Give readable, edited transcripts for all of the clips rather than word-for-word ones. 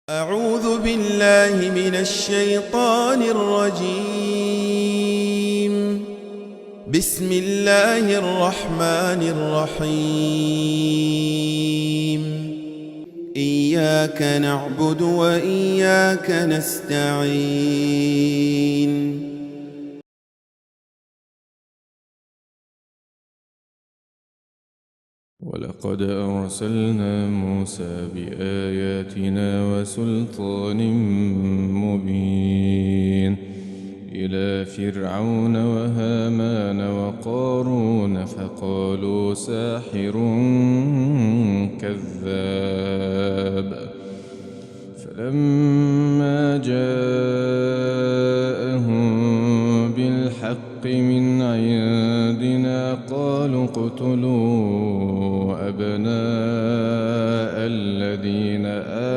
أعوذ بالله من الشيطان الرجيم. بسم الله الرحمن الرحيم. إياك نعبد وإياك نستعين. ولقد أرسلنا موسى بآياتنا وسلطان مبين إلى فرعون وهامان وقارون فقالوا ساحر كذاب. فلما جاءهم بالحق من عندنا قالوا اقتلوا أبناء الذين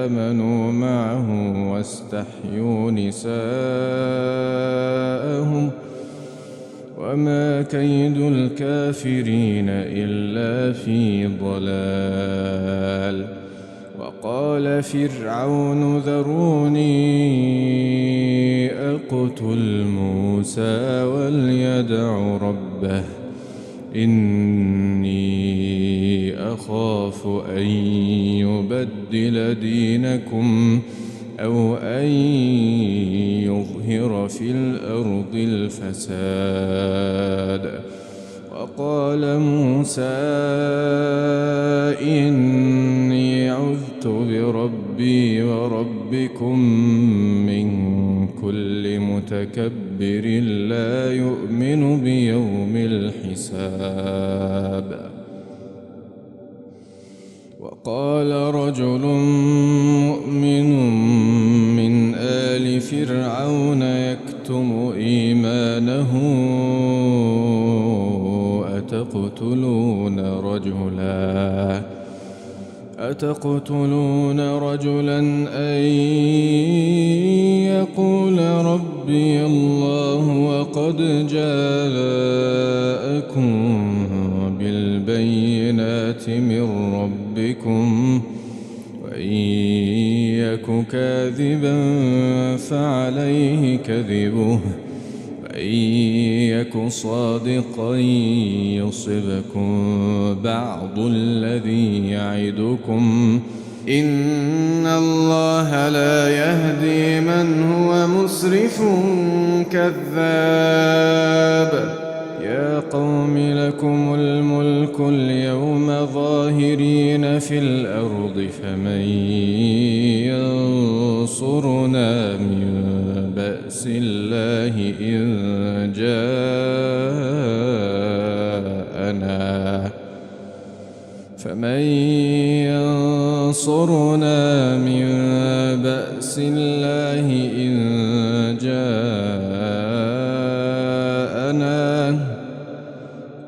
آمنوا معه واستحيوا نساءهم وما كيد الكافرين إلا في ضلال. وقال فرعون ذروني أقتل موسى وليدع ربه إني أخاف أن يبدل دينكم أو أن يظهر في الأرض الفساد. وقال موسى إني عذت بربي وربكم من كل متكبر لا يؤمن بيوم الحساب. وقال رجل مؤمن من آل فرعون يكتم إيمانه أتقتلون رجلا أن يقول ربي الله وقد جاءكم بالبينات من ربكم وإن يك كاذبا فعليه كذبه وإن يك صادقا يصبكم بعض الذي يعدكم إن الله لا يهدي من هو مسرف كذاب. يا قوم لكم الملك اليوم ظاهرين في الأرض فمن ينصرنا من بأس الله إن جاءنا.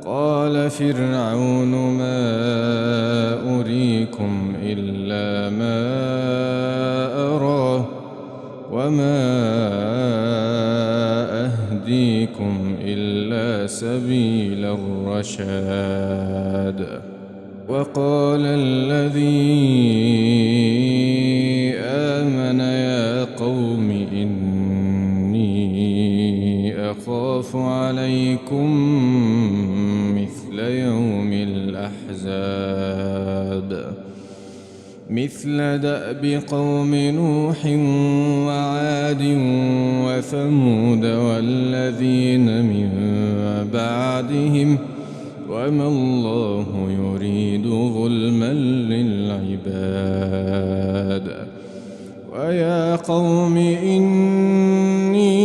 قال فرعون ما أريكم إلا ما أرى وما أهديكم إلا سبيل الرشاد. وقال الذي آمن يا قوم إني أخاف عليكم مثل يوم الأحزاب مثل دأب قوم نوح وعاد وثمود والذين من بعدهم وما الله يريد ظلما للعباد. ويا قوم إني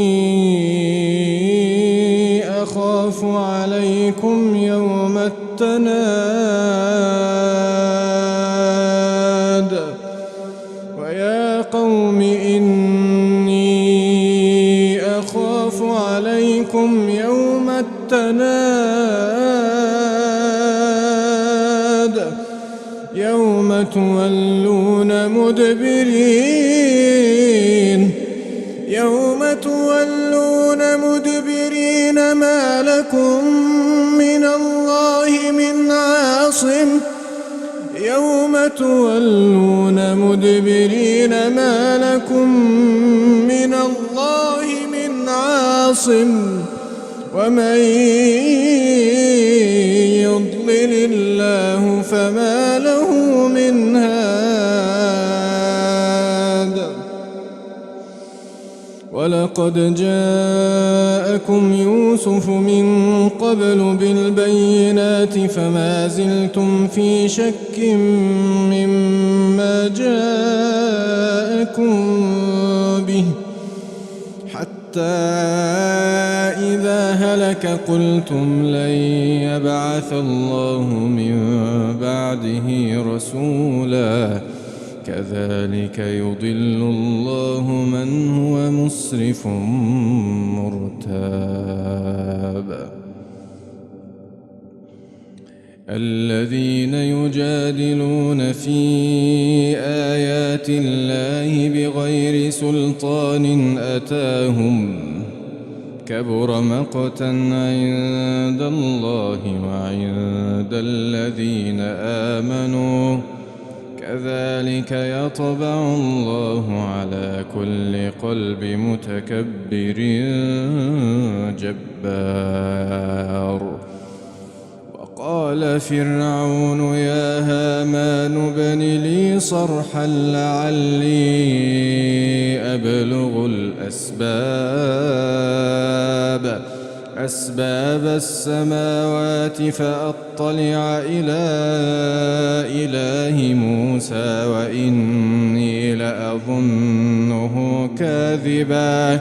أخاف عليكم يوم التناد. ويا قوم إني أخاف عليكم يوم التناد يوم تولون مدبرين ما لكم من الله من عاصم يوم تولون مدبرين ما لكم من الله من عاصم ومن يضلل الله فما له من هاد ولقد جاءكم يوسف من قبل بالبينات فما زلتم في شك مما جاءكم به حتى إذا هلك قلتم لن يبعث الله من بعده رسولا كذلك يضل الله من هو مسرف مرتاب الذين يجادلون في آيات الله بغير سلطان أتاهم كبر مقتا عند الله وعند الذين آمنوا كذلك يطبع الله على كل قلب متكبر جبار وقال فرعون يا هامان ابن لي صرحا لعلي أبلغ أسباب السماوات فأطلع إلى إله موسى وإني لأظنه كاذبا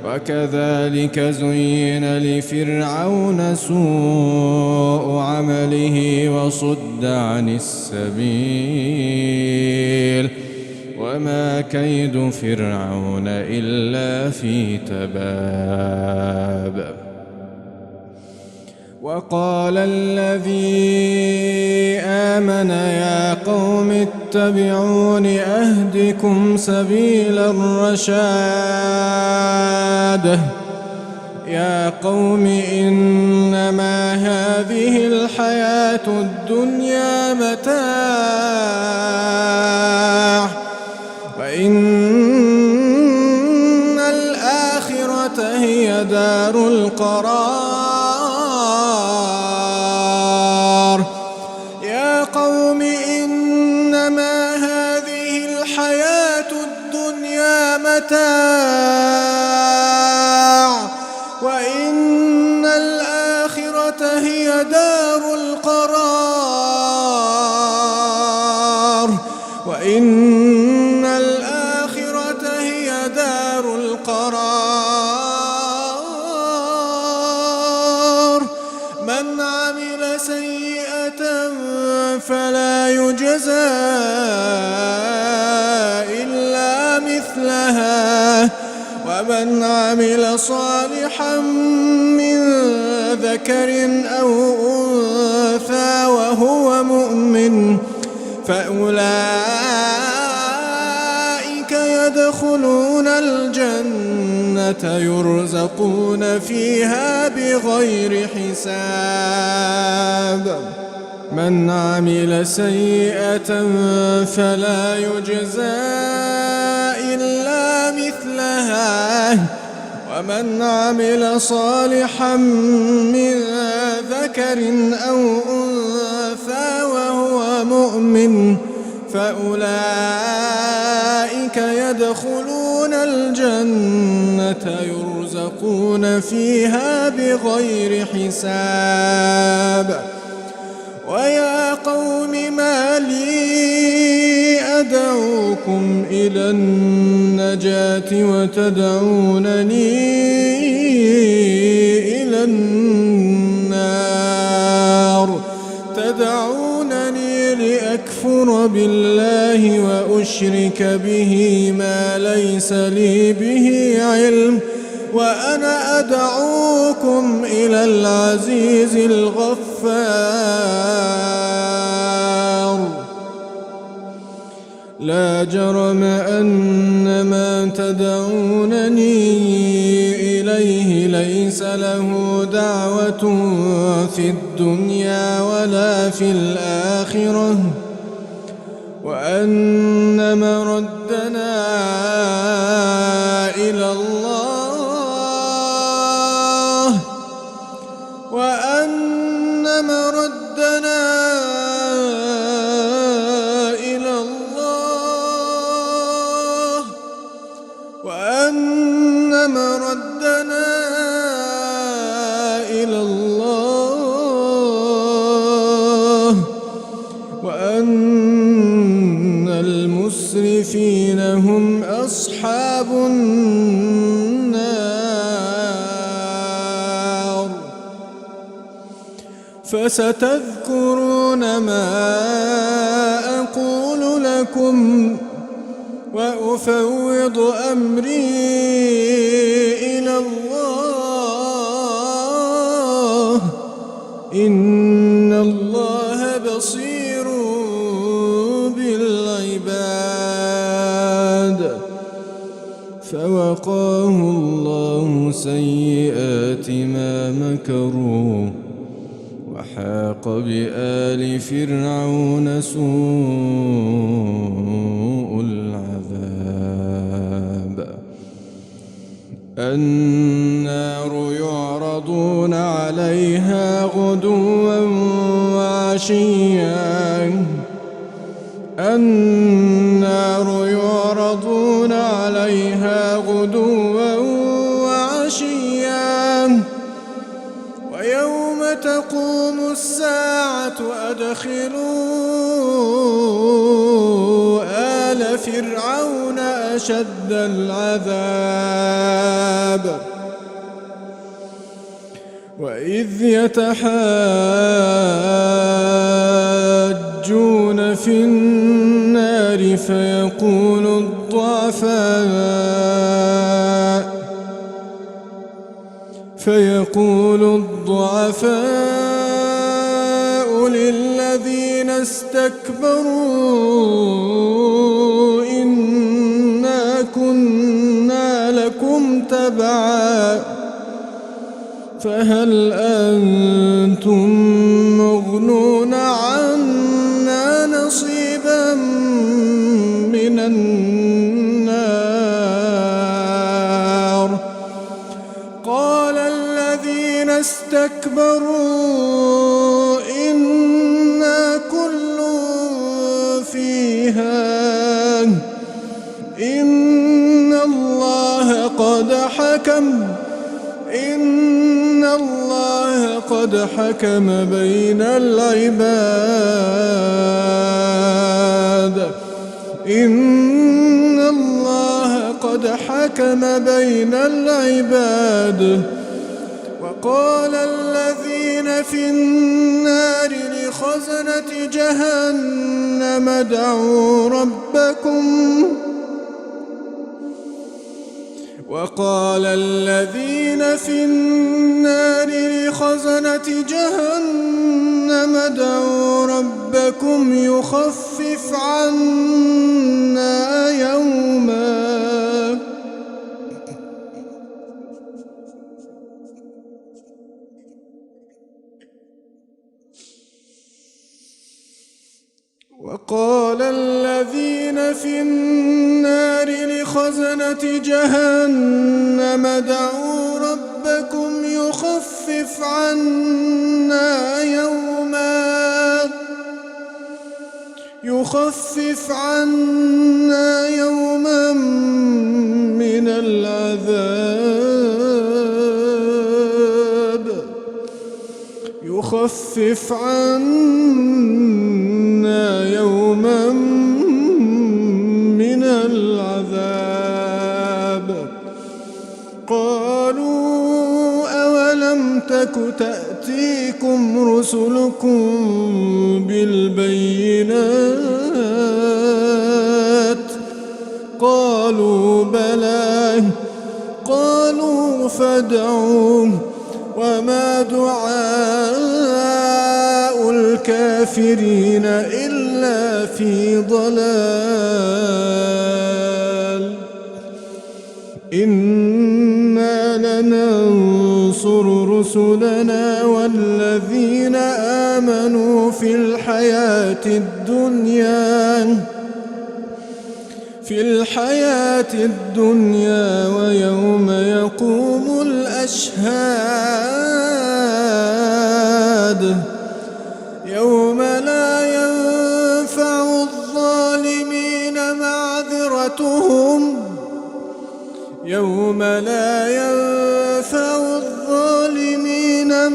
وكذلك زين لفرعون سوء عمله وصد عن السبيل وما كيد فرعون إلا في تباب وقال الذي آمن يا قوم اتبعون أهدكم سبيل الرشاد يا قوم إنما هذه الحياة الدنيا متاع وإن الآخرة هي دار القرار يا قوم إنما هذه الحياة الدنيا متاع وإن الآخرة هي دار القرار وإن الآخرة هي دار القرار من عمل سيئة فلا يجزى إلا مثلها ومن عمل صالحا من ذكر أو أنثى وهو مؤمن فأولئك يدخلون الجنة يرزقون فيها بغير حساب من عمل سيئة فلا يجزى إلا مثلها ومن عمل صالحا من ذكر أو أنثى وهو مؤمن فأولئك يدخلون الجنة يرزقون فيها بغير حساب ويا قوم ما لي أدعوكم إلى النجاة وتدعونني إلى النار تدعونني لأكفر بالله وأشرك به ما ليس لي به علم وأنا أدعوكم إلى العزيز الغفار لا جرم أن ما تدعونني إليه ليس له دعوة في الدنيا ولا في الآخرة وأن مردنا إلى الله وأن مردنا إلى الله وأن مردنا إلى الله وأن المسرفين هم أصحاب النار فستذكرون ما أقول لكم وأفوض أمري إلى الله إن الله بصير بالعباد فوقاه الله سيئات ما مكروا وحاق بآل فرعون سوء العذاب النار يعرضون عليها غدوا وعشيا النار يعرضون عليها غدوا وعشيا ويوم تقوم الساعة أدخلوا آل فرعون أشد العذاب وإذ يتحاجون في النار فيقول الضعفاء للذين استكبروا إنا كنا لكم تبعا فهل أنتم مغنون عنا نصيبا من النار قال الذين استكبروا إنا كل فيها إن الله قد حكم بين العباد إن الله قد حكم بين العباد وقال الذين في النار لخزنة جهنم ادعوا ربكم وقال الذين في النار لخزنة جهنم ادعوا ربكم يخفف عنا يوما وقال الذين في النار لخزنة جهنم ادعوا ربكم يخفف عنا يوما من العذاب يخفف عنا يوما من العذاب قالوا أولم تك تأتيكم رسلكم بالبينات قالوا بلى قالوا فادعوا وما دعاء الكافرين إلا في ضلال إنا لننصر رسلنا والذين آمنوا في الحياة الدنيا في الحياة الدنيا ويوم يقوم الأشهاد يوم لا ينفع الظالمين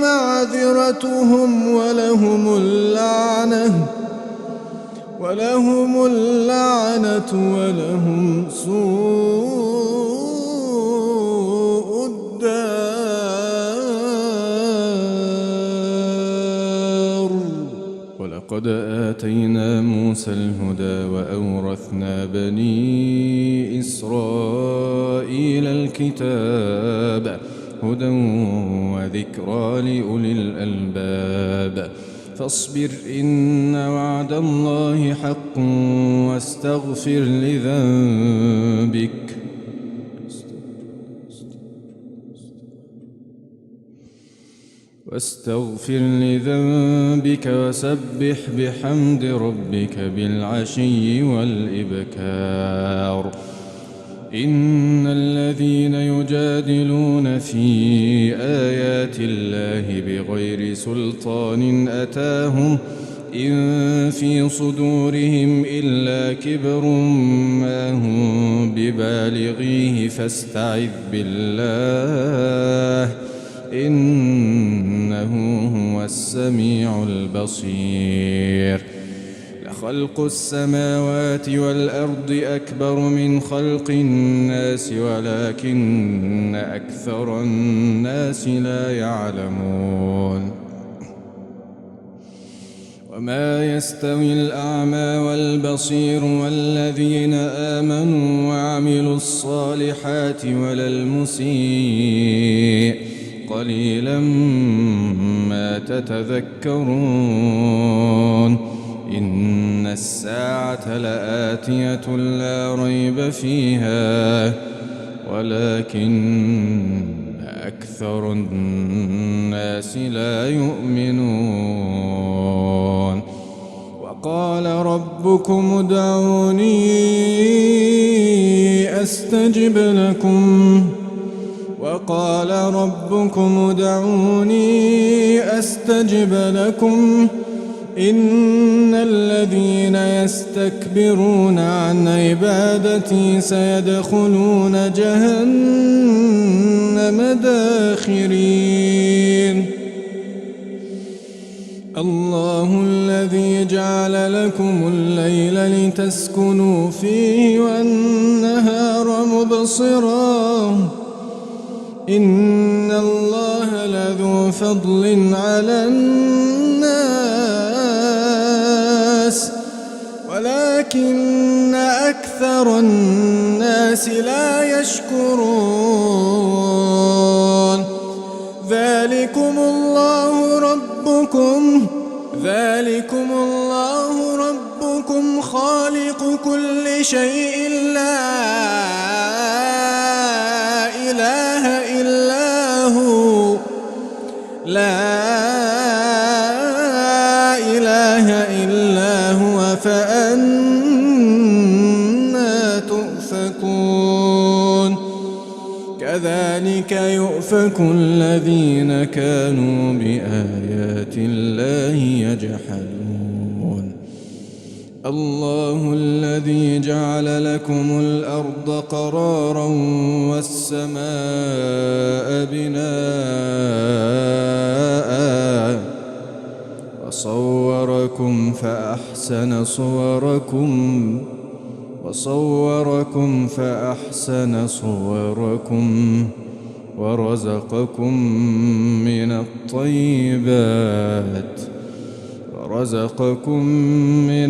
معذرتهم ولهم اللعنة ولهم سوء الدار. ولقد آتينا موسى الهدى وأورثنا بني إسرائيل الكتاب هدى وذكرى لأولي الألباب. فاصبر إن وعد الله حق واستغفر لذنبك وسبح بحمد ربك بالعشي والإبكار. إن الذين يجادلون في آيات الله بغير سلطان أتاهم إن في صدورهم إلا كبر ما هم ببالغيه فاستعذ بالله إنه هو السميع البصير. لخلق السماوات والأرض أكبر من خلق الناس ولكن أكثر الناس لا يعلمون. وما يستوي الأعمى والبصير والذين آمنوا وعملوا الصالحات ولا المسيء قليلا ما تتذكرون. إن الساعة لآتية لا ريب فيها ولكن أكثر الناس لا يؤمنون. وقال ربكم ادعوني أستجب لكم إن الذين يستكبرون عن عبادتي سيدخلون جهنم داخرين. الله الذي جعل لكم الليل لتسكنوا فيه والنهار مبصرا إن الله لذو فضل على الناس ولكن أكثر الناس لا يشكرون. ذلكم الله ربكم خالق كل شيء لا إله إلا هو فأنا تؤفكون. كذلك يؤفك الذين كانوا بآيات الله يجحدون. الله الذي جعل لكم الأرض قرارا والسماء بناء وصوركم فأحسن صوركم ورزقكم من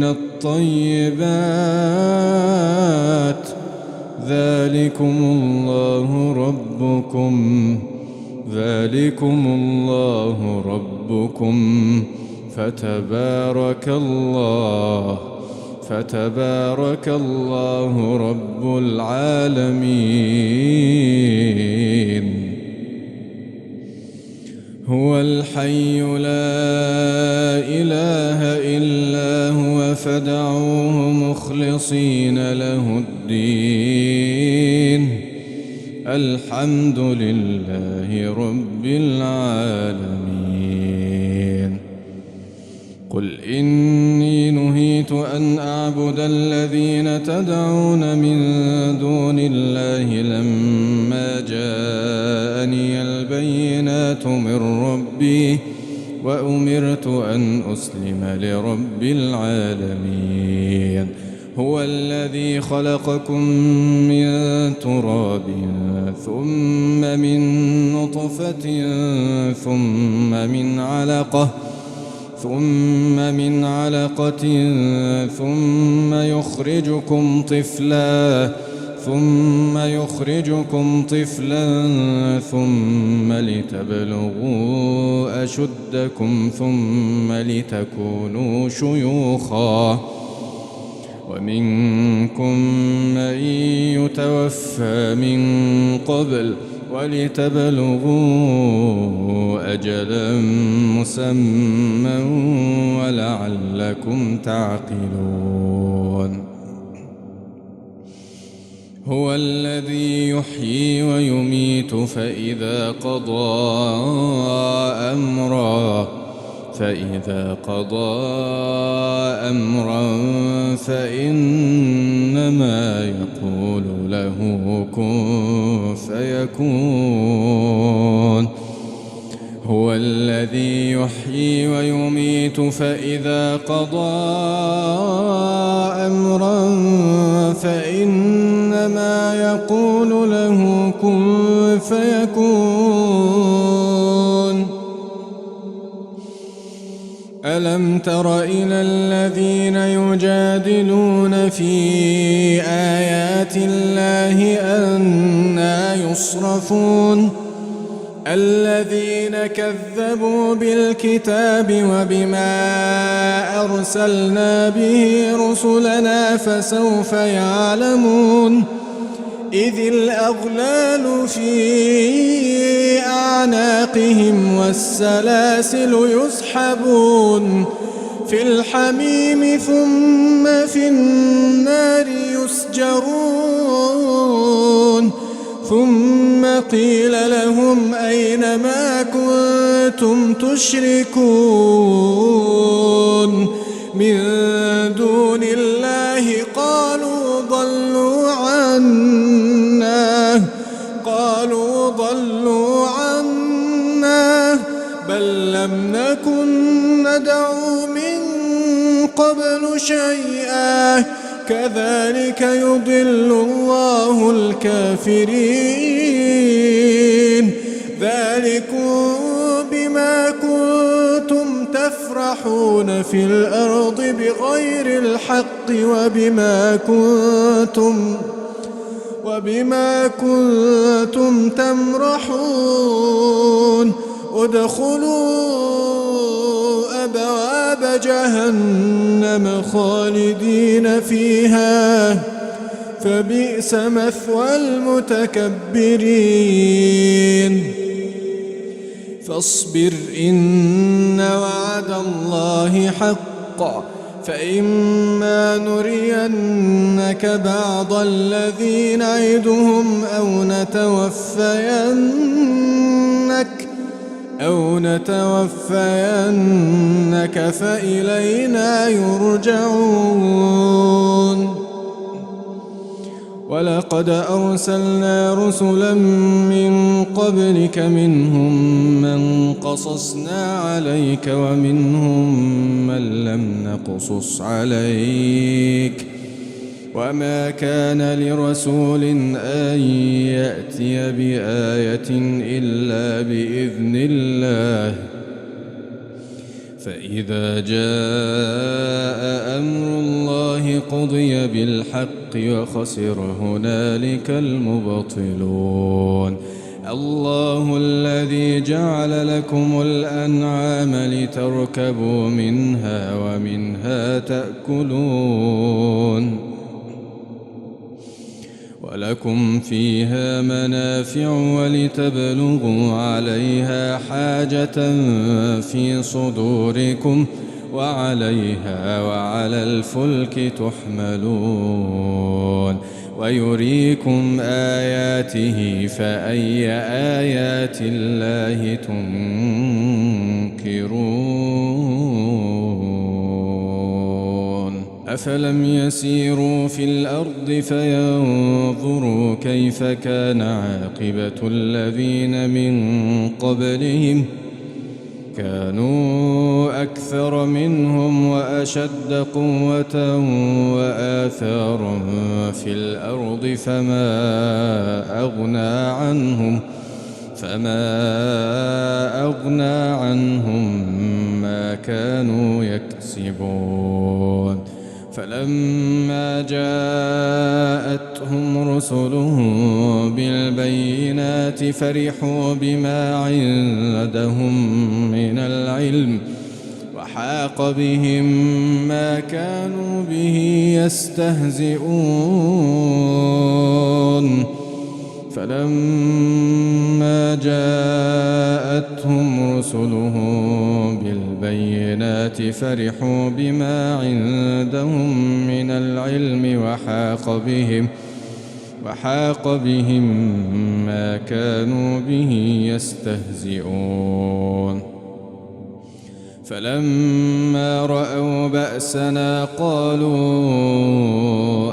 الطيبات ذلكم الله ربكم فتبارك الله رب العالمين. هو الحي لا إله إلا هو فادعوه مخلصين له الدين الحمد لله رب العالمين. قل إني نهيت أن أعبد الذين تدعون من دون الله لما جاءني البينات من ربي وأمرت أن أسلم لرب العالمين. هو الذي خلقكم من تراب ثم من نطفة ثم من علقة ثم يخرجكم طفلا ثم لتبلغوا أشدكم ثم لتكونوا شيوخا ومنكم من يتوفى من قبل ولتبلغوا أجلا مسمى ولعلكم تعقلون. هو الذي يحيي ويميت فإذا قضى أمرا فإنما يقول له كن فيكون. هو الذي يحيي ويميت فإذا قضى أمرا فإنما يقول له كن فيكون. ألم تر إلى الذين يجادلون في آيات الله أنى يصرفون الذين كذبوا بالكتاب وبما أرسلنا به رسلنا فسوف يعلمون. إذ الأغلال في أعناقهم والسلاسل يسحبون في الحميم ثم في النار يسجرون. ثم قيل لهم أين ما كنتم تشركون من دون الله قالوا ضلوا عنا بل لم نكن ندعو من قبل شيئا كذلك يضل الله الكافرين. ذلكم بما كنتم تفرحون في الأرض بغير الحق وبما كنتم تمرحون. ادخلوا أبواب جهنم خالدين فيها فبئس مثوى المتكبرين. فاصبر إن وعد الله حق فإما نرينك بعض الذي نعدهم أو نتوفينك فإلينا يرجعون. ولقد أرسلنا رسلا من قبلك منهم من قصصنا عليك ومنهم من لم نقصص عليك وما كان لرسول أن يأتي بآية إلا بإذن الله. فإذا جاء أمر الله قضي بالحق وخسر هنالك المبطلون. الله الذي جعل لكم الأنعام لتركبوا منها ومنها تأكلون ولكم فيها منافع ولتبلغوا عليها حاجة في صدوركم وعليها وعلى الفلك تحملون ويريكم آياته فأي آيات الله تنكرون أفلم يسيروا في الأرض فينظروا كيف كان عاقبة الذين من قبلهم كانوا أكثر منهم وأشد قوة وآثارا في الأرض فما أغنى عنهم ما كانوا يكسبون فلما جاءتهم رسلهم بالبينات فرحوا بما عندهم من العلم وحاق بهم ما كانوا به يستهزئون فلما جاءتهم رسلهم بالبينات فرحوا بما عندهم من العلم وحاق بهم ما كانوا به يستهزئون فلما رأوا بأسنا قالوا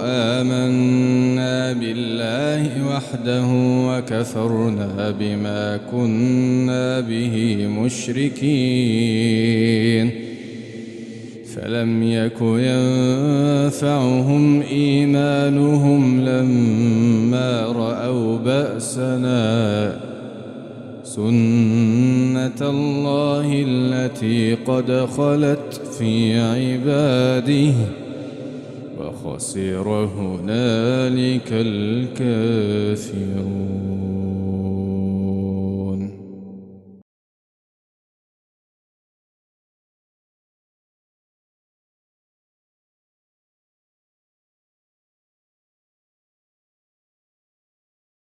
آمنا بالله وحده وكفرنا بما كنا به مشركين فلم يك ينفعهم إيمانهم لما رأوا بأسنا سنة الله التي قد خلت في عباده وخسر هنالك الكافرون